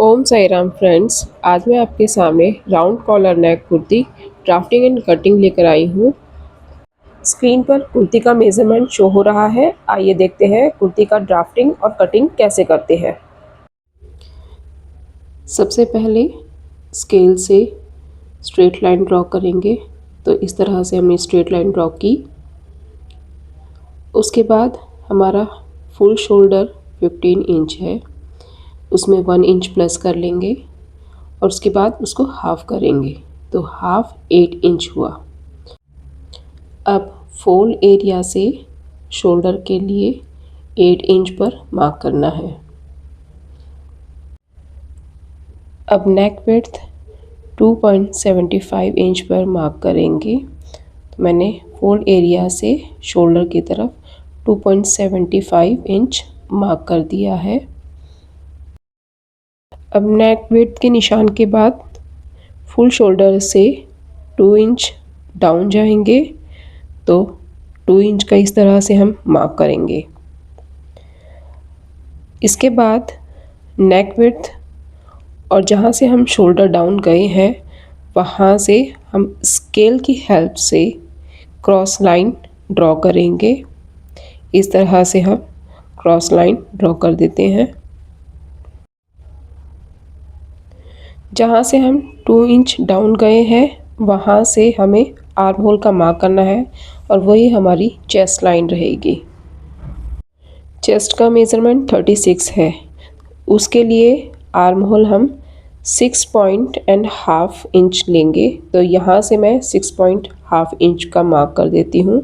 ओम Sai Ram friends. आज मैं आपके सामने round collar neck kurti drafting and cutting लेकर आई हूँ। स्क्रीन पर कुर्ती का मेजरमेंट शो हो रहा है। आइए देखते हैं कुर्ती का ड्राफ्टिंग और कटिंग कैसे करते हैं। सबसे पहले स्केल से स्ट्रेट लाइन ड्रॉ करेंगे। तो इस तरह से हमने स्ट्रेट लाइन ड्रॉ की। उसके बाद हमारा फुल शोल्डर 15 इंच है, उसमें 1 इंच प्लस कर लेंगे और उसके बाद उसको हाफ करेंगे तो हाफ 8 इंच हुआ। अब फोल्ड एरिया से शोल्डर के लिए 8 इंच पर मार्क करना है। अब नेक विड्थ 2.75 इंच पर मार्क करेंगे। तो मैंने फोल्ड एरिया से शोल्डर की तरफ 2.75 इंच मार्क कर दिया है। अब नेक विड्थ के निशान के बाद फुल शोल्डर से 2 इंच डाउन जाएंगे तो 2 इंच का इस तरह से हम मार्क करेंगे। इसके बाद नेक विड्थ और जहाँ से हम शोल्डर डाउन गए हैं वहाँ से हम स्केल की हेल्प से क्रॉस लाइन ड्रॉ करेंगे। इस तरह से हम क्रॉस लाइन ड्रॉ कर देते हैं। जहाँ से हम 2 इंच डाउन गए हैं वहाँ से हमें आर्म होल का मार्क करना है और वही हमारी चेस्ट लाइन रहेगी। चेस्ट का मेज़रमेंट 36 है। उसके लिए आर्म होल हम 6.5 इंच लेंगे। तो यहाँ से मैं 6.5 इंच का मार्क कर देती हूँ।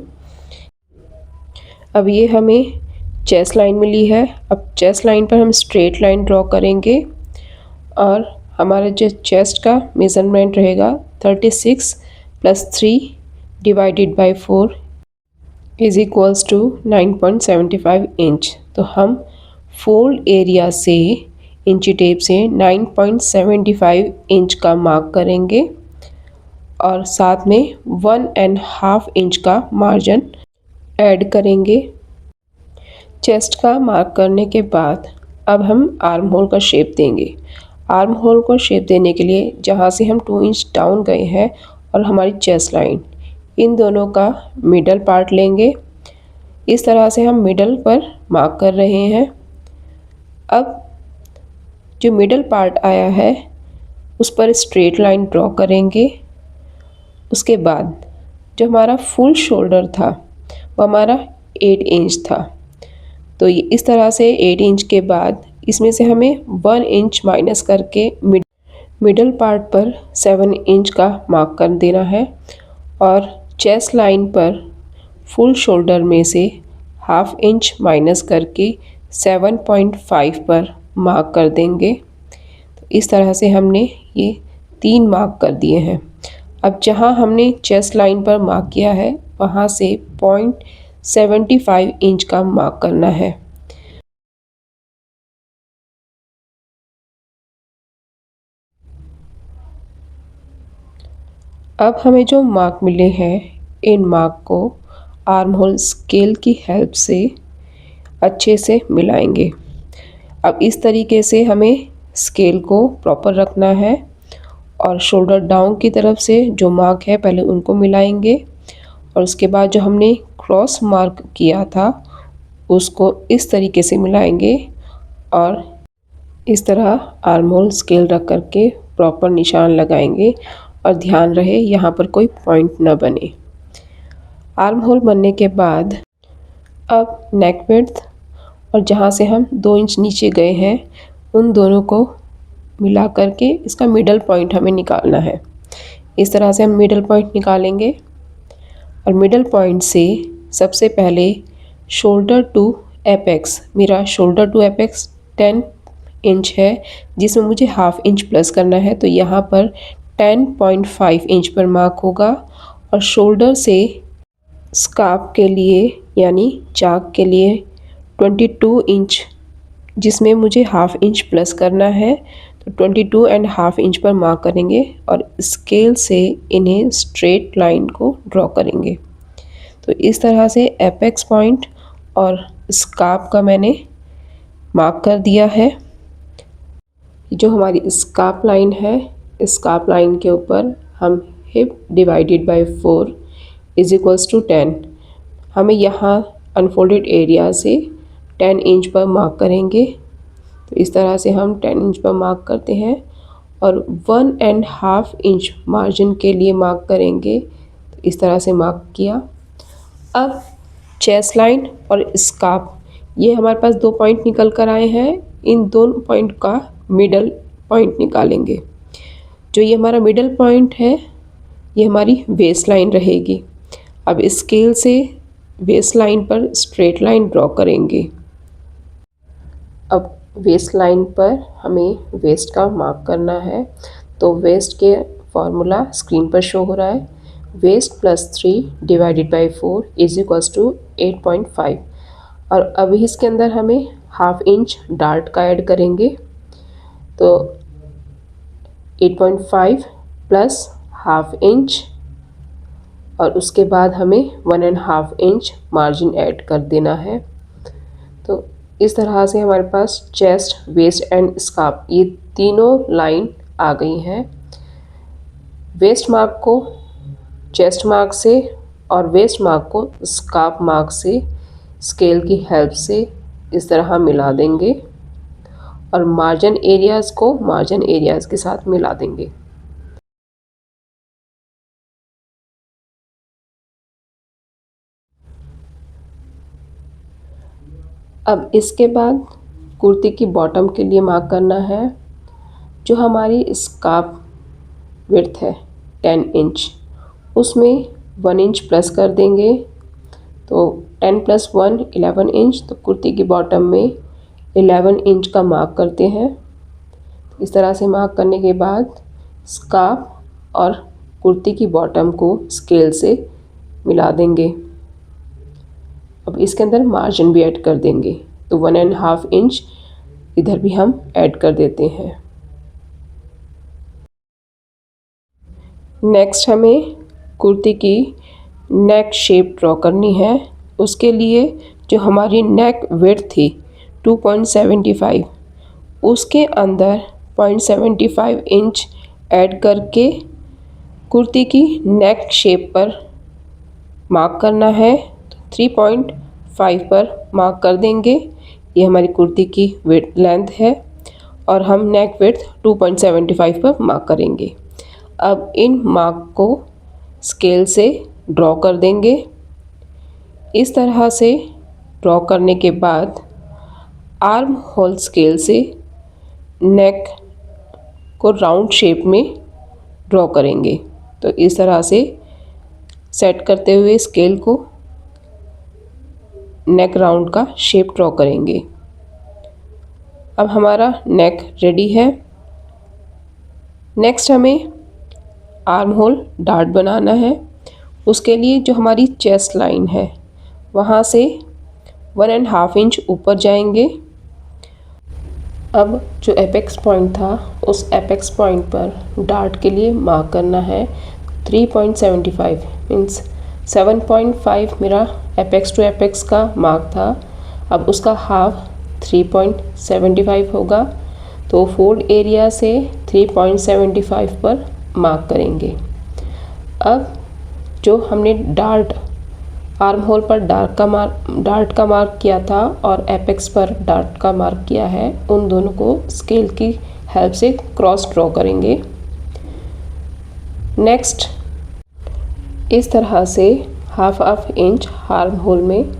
अब ये हमें चेस्ट लाइन मिली है। अब चेस्ट लाइन पर हम स्ट्रेट लाइन ड्रॉ करेंगे और हमारा जो चेस्ट का मेज़रमेंट रहेगा 36 + 3 divided by 4 is equals to 9.75 inch. तो हम फोल्ड एरिया से इंची टेप से 9.75 इंच का मार्क करेंगे और साथ में 1.5 इंच का मार्जिन ऐड करेंगे। चेस्ट का मार्क करने के बाद अब हम आर्म होल का शेप देंगे। आर्म होल को शेप देने के लिए जहाँ से हम 2 इंच डाउन गए हैं और हमारी चेस्ट लाइन, इन दोनों का मिडल पार्ट लेंगे। इस तरह से हम मिडल पर मार्क कर रहे हैं। अब जो मिडल पार्ट आया है उस पर स्ट्रेट लाइन ड्रॉ करेंगे। उसके बाद जो हमारा फुल शोल्डर था वो हमारा 8 इंच था। तो इस तरह से 8 इंच के बाद इसमें से हमें 1 इंच माइनस करके मिडल पार्ट पर 7 इंच का मार्क कर देना है और चेस्ट लाइन पर फुल शोल्डर में से ½ इंच माइनस करके 7.5 पर मार्क कर देंगे। तो इस तरह से हमने ये 3 मार्क कर दिए हैं। अब जहाँ हमने चेस्ट लाइन पर मार्क किया है वहाँ से 0.75 इंच का मार्क करना है। अब हमें जो मार्क मिले हैं इन मार्क को आर्म होल स्केल की हेल्प से अच्छे से मिलाएंगे। अब इस तरीके से हमें स्केल को प्रॉपर रखना है और शोल्डर डाउन की तरफ से जो मार्क है पहले उनको मिलाएंगे और उसके बाद जो हमने क्रॉस मार्क किया था उसको इस तरीके से मिलाएंगे और इस तरह आर्म होल स्केल रख करके प्रॉपर निशान लगाएंगे और ध्यान रहे यहाँ पर कोई पॉइंट न बने। आर्म होल बनने के बाद अब नेक विड्थ और जहाँ से हम 2 इंच नीचे गए हैं उन दोनों को मिला करके इसका मिडल पॉइंट हमें निकालना है। इस तरह से हम मिडल पॉइंट निकालेंगे और मिडल पॉइंट से सबसे पहले शोल्डर टू एपेक्स, मेरा शोल्डर टू एपेक्स 10 इंच है जिसमें मुझे ½ इंच प्लस करना है। तो यहाँ पर 10.5 इंच पर मार्क होगा और शोल्डर से स्कार्फ के लिए यानी चाक के लिए 22 इंच जिसमें मुझे ½ इंच प्लस करना है। तो 22.5 इंच पर मार्क करेंगे और स्केल से इन्हें स्ट्रेट लाइन को ड्रॉ करेंगे। तो इस तरह से एपेक्स पॉइंट और स्कार्फ का मैंने मार्क कर दिया है। जो हमारी स्कार्प लाइन है, स्कार्प लाइन के ऊपर हम hip divided by 4 is equals to 10, हमें यहाँ अनफोल्डेड एरिया से 10 इंच पर मार्क करेंगे। तो इस तरह से हम 10 इंच पर मार्क करते हैं और 1.5 इंच मार्जिन के लिए मार्क करेंगे। तो इस तरह से मार्क किया। अब चेस्ट लाइन और स्कार्फ, ये हमारे पास 2 पॉइंट निकल कर आए हैं। इन दोनों पॉइंट का मिडल पॉइंट निकालेंगे। जो ये हमारा मिडल पॉइंट है, ये हमारी वेस्ट लाइन रहेगी। अब स्केल से वेस्ट लाइन पर स्ट्रेट लाइन ड्रॉ करेंगे। अब वेस्ट लाइन पर हमें वेस्ट का मार्क करना है। तो वेस्ट के फॉर्मूला स्क्रीन पर शो हो रहा है। Waist plus 3 divided by 4 is equals to 8.5। और अभी इसके अंदर हमें हाफ इंच डार्ट का ऐड करेंगे। तो 8.5 प्लस हाफ इंच और उसके बाद हमें 1.5 इंच मार्जिन ऐड कर देना है। तो इस तरह से हमारे पास चेस्ट, वेस्ट एंड स्कार्फ ये तीनों लाइन आ गई हैं। वेस्ट मार्क को चेस्ट मार्क से और वेस्ट मार्क को स्कार्फ मार्क से स्केल की हेल्प से इस तरह मिला देंगे और मार्जिन एरियाज़ को मार्जिन एरियाज़ के साथ मिला देंगे। अब इसके बाद कुर्ती की बॉटम के लिए मार्क करना है। जो हमारी स्कार्फ विड्थ है 10 इंच, उसमें 1 इंच प्लस कर देंगे। तो 10 + 1 11 इंच। तो कुर्ती की बॉटम में 11 इंच का मार्क करते हैं। इस तरह से मार्क करने के बाद स्कार्फ और कुर्ती की बॉटम को स्केल से मिला देंगे। अब इसके अंदर मार्जिन भी ऐड कर देंगे। तो 1.5 इंच इधर भी हम ऐड कर देते हैं। नेक्स्ट हमें कुर्ती की नेक शेप ड्रॉ करनी है। उसके लिए जो हमारी नेक विड्थ थी 2.75, उसके अंदर 0.75 इंच ऐड करके कुर्ती की नेक शेप पर मार्क करना है। तो 3.5 पर मार्क कर देंगे। ये हमारी कुर्ती की विड्थ लेंथ है और हम नेक विड्थ 2.75 पर मार्क करेंगे। अब इन मार्क को स्केल से ड्रॉ कर देंगे। इस तरह से ड्रॉ करने के बाद आर्म होल स्केल से नेक को राउंड शेप में ड्रॉ करेंगे। तो इस तरह से सेट करते हुए स्केल को नेक राउंड का शेप ड्रॉ करेंगे। अब हमारा नेक रेडी है। नेक्स्ट हमें आर्म होल डार्ट बनाना है। उसके लिए जो हमारी चेस्ट लाइन है वहाँ से 1.5 इंच ऊपर जाएंगे। अब जो एपेक्स पॉइंट था उस एपेक्स पॉइंट पर डार्ट के लिए मार्क करना है 3.75 मीन्स 7.5 मेरा एपेक्स टू एपेक्स का मार्क था। अब उसका हाफ 3.75 होगा। तो फोल्ड एरिया से 3.75 पर मार्क करेंगे। अब जो हमने डार्ट आर्म होल पर डार्ट का मार्क किया था और एपेक्स पर डार्ट का मार्क किया है, उन दोनों को स्केल की हेल्प से क्रॉस ड्रॉ करेंगे। नेक्स्ट इस तरह से हाफ इंच आर्म होल में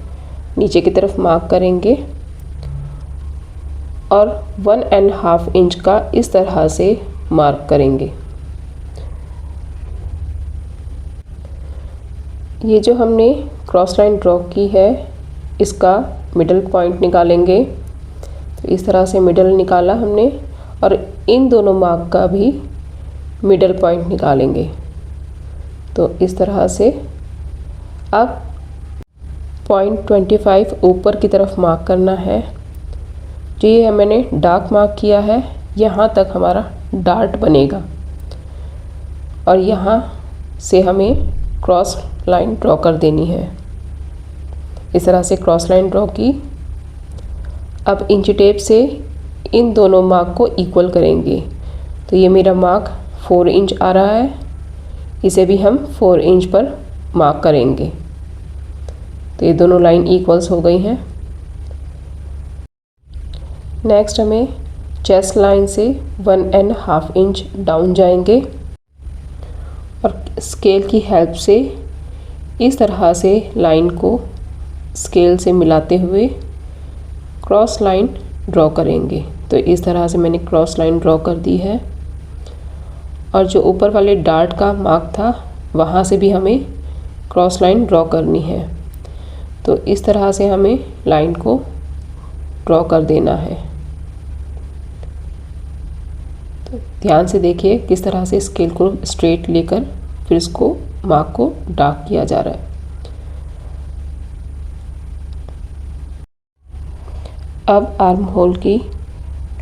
नीचे की तरफ मार्क करेंगे और 1.5 इंच का इस तरह से मार्क करेंगे। ये जो हमने क्रॉस लाइन ड्रॉ की है इसका मिडल पॉइंट निकालेंगे। तो इस तरह से मिडल निकाला हमने और इन दोनों मार्क का भी मिडल पॉइंट निकालेंगे। तो इस तरह से अब 0.25 ऊपर की तरफ मार्क करना है। जो ये मैंने डार्क मार्क किया है यहाँ तक हमारा डार्ट बनेगा और यहाँ से हमें क्रॉस लाइन ड्रॉ कर देनी है। इस तरह से क्रॉस लाइन ड्रॉ की। अब इंची टेप से इन दोनों मार्क को इक्वल करेंगे। तो ये मेरा मार्क 4 इंच आ रहा है, इसे भी हम 4 इंच पर मार्क करेंगे। तो ये दोनों लाइन इक्वल्स हो गई हैं। नेक्स्ट हमें चेस्ट लाइन से 1.5 इंच डाउन जाएंगे और स्केल की हेल्प से इस तरह से लाइन को स्केल से मिलाते हुए क्रॉस लाइन ड्रॉ करेंगे। तो इस तरह से मैंने क्रॉस लाइन ड्रॉ कर दी है और जो ऊपर वाले डार्ट का मार्क था वहाँ से भी हमें क्रॉस लाइन ड्रॉ करनी है। तो इस तरह से हमें लाइन को ड्रॉ कर देना है। तो ध्यान से देखिए किस तरह से स्केल को स्ट्रेट लेकर फिर इसको मार्क को डार्क किया जा रहा है। अब आर्म होल की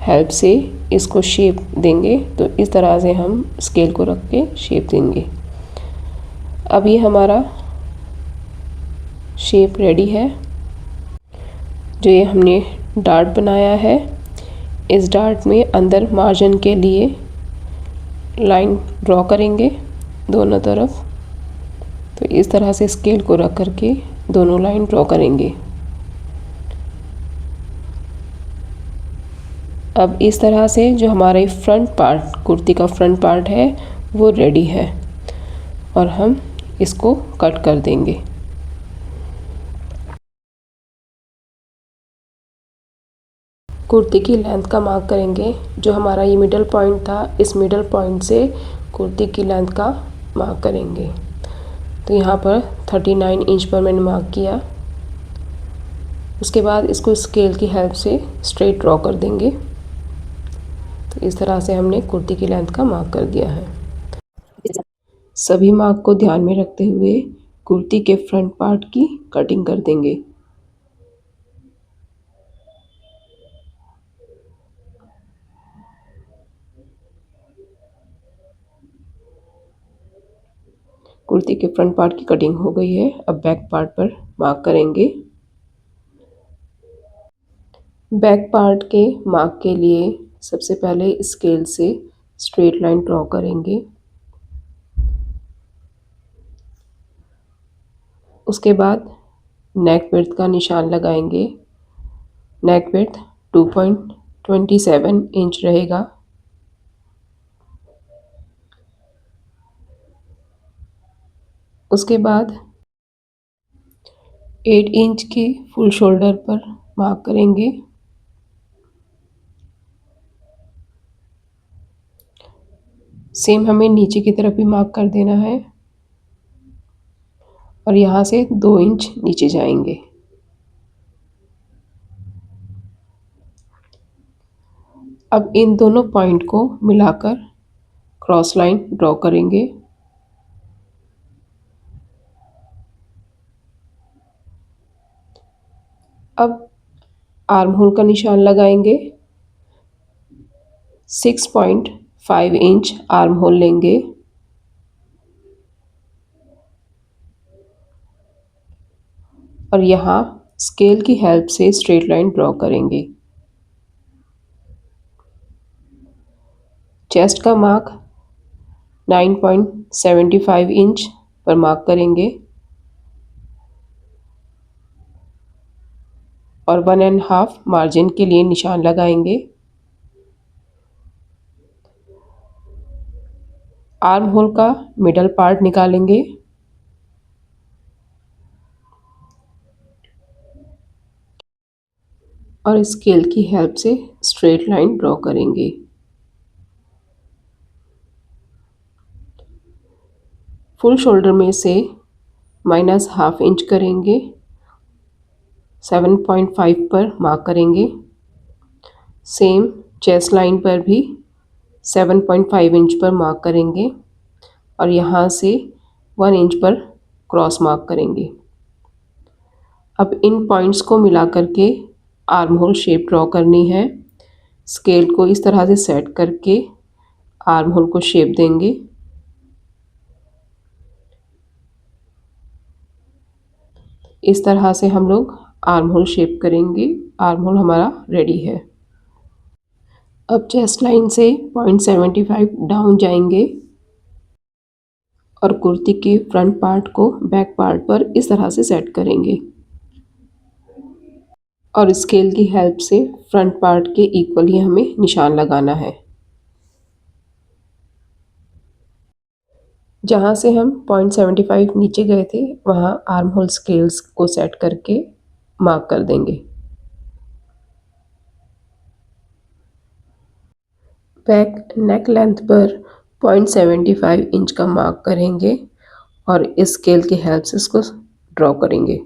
हेल्प से इसको शेप देंगे। तो इस तरह से हम स्केल को रख के शेप देंगे। अब ये हमारा शेप रेडी है। जो ये हमने डार्ट बनाया है, इस डार्ट में अंदर मार्जिन के लिए लाइन ड्रॉ करेंगे दोनों तरफ। तो इस तरह से स्केल को रख करके दोनों लाइन ड्रॉ करेंगे। अब इस तरह से जो हमारे फ्रंट पार्ट, कुर्ती का फ्रंट पार्ट है वो रेडी है और हम इसको कट कर देंगे। कुर्ती की लेंथ का मार्क करेंगे। जो हमारा ये मिडल पॉइंट था, इस मिडल पॉइंट से कुर्ती की लेंथ का मार्क करेंगे। तो यहाँ पर 39 इंच पर मैंने मार्क किया। उसके बाद इसको स्केल की हेल्प से स्ट्रेट ड्रॉ कर देंगे। तो इस तरह से हमने कुर्ती की लेंथ का मार्क कर दिया है। सभी मार्क को ध्यान में रखते हुए कुर्ती के फ्रंट पार्ट की कटिंग कर देंगे। कुर्ती के फ्रंट पार्ट की कटिंग हो गई है। अब बैक पार्ट पर मार्क करेंगे। बैक पार्ट के मार्क के लिए सबसे पहले स्केल से स्ट्रेट लाइन ड्रॉ करेंगे। उसके बाद नेक विड्थ का निशान लगाएंगे। नेक विड्थ 2.27 इंच रहेगा। उसके बाद 8 इंच के फुल शोल्डर पर मार्क करेंगे। सेम हमें नीचे की तरफ भी मार्क कर देना है और यहाँ से 2 इंच नीचे जाएंगे। अब इन दोनों पॉइंट को मिलाकर क्रॉस लाइन ड्रॉ करेंगे। अब आर्म होल का निशान लगाएंगे। 6.5 इंच आर्म होल लेंगे और यहाँ स्केल की हेल्प से स्ट्रेट लाइन ड्रॉ करेंगे। चेस्ट का मार्क 9.75 इंच पर मार्क करेंगे और 1.5 मार्जिन के लिए निशान लगाएंगे। आर्म होल का मिडल पार्ट निकालेंगे और स्केल की हेल्प से स्ट्रेट लाइन ड्रॉ करेंगे। फुल शोल्डर में से -1/2 इंच करेंगे। 7.5 पर मार्क करेंगे। सेम चेस्ट लाइन पर भी 7.5 इंच पर मार्क करेंगे और यहाँ से 1 इंच पर क्रॉस मार्क करेंगे। अब इन पॉइंट्स को मिला करके आर्म होल शेप ड्रॉ करनी है। स्केल को इस तरह से सेट करके आर्म होल को शेप देंगे। इस तरह से हम लोग आर्म होल शेप करेंगे। आर्म होल हमारा रेडी है। अब चेस्ट लाइन से 0.75 डाउन जाएंगे और कुर्ती के फ्रंट पार्ट को बैक पार्ट पर इस तरह से सेट करेंगे और स्केल की हेल्प से फ्रंट पार्ट के इक्वली हमें निशान लगाना है। जहाँ से हम 0.75 नीचे गए थे वहाँ आर्म होल स्केल्स को सेट करके मार्क कर देंगे। बैक नेक लेंथ पर 0.75 इंच का मार्क करेंगे और इस स्केल की हेल्प से इसको ड्रॉ करेंगे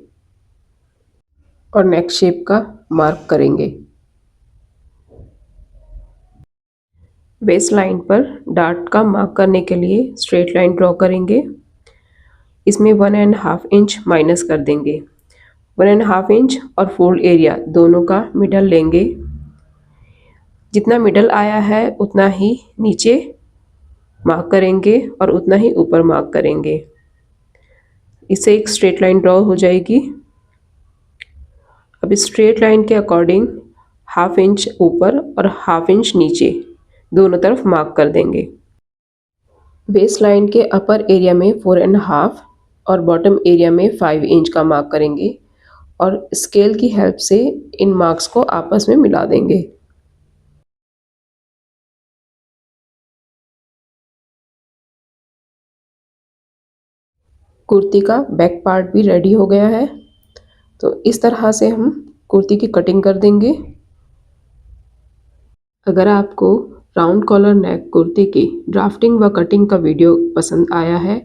और नेक शेप का मार्क करेंगे। बेस लाइन पर डार्ट का मार्क करने के लिए स्ट्रेट लाइन ड्रॉ करेंगे। इसमें 1.5 इंच माइनस कर देंगे। 1.5 इंच और फोल्ड एरिया दोनों का मिडल लेंगे। जितना मिडल आया है उतना ही नीचे मार्क करेंगे और उतना ही ऊपर मार्क करेंगे। इससे एक स्ट्रेट लाइन ड्रॉ हो जाएगी। अब स्ट्रेट लाइन के अकॉर्डिंग 1/2 इंच ऊपर और 1/2 इंच नीचे दोनों तरफ मार्क कर देंगे। बेस लाइन के अपर एरिया में 4.5 और बॉटम एरिया में 5 इंच का मार्क करेंगे और स्केल की हेल्प से इन मार्क्स को आपस में मिला देंगे। कुर्ती का बैक पार्ट भी रेडी हो गया है। तो इस तरह से हम कुर्ती की कटिंग कर देंगे। अगर आपको राउंड कॉलर नेक कुर्ती की ड्राफ्टिंग व कटिंग का वीडियो पसंद आया है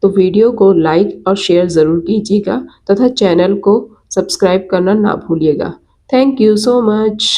तो वीडियो को लाइक और शेयर ज़रूर कीजिएगा तथा चैनल को सब्सक्राइब करना ना भूलिएगा। Thank you so much.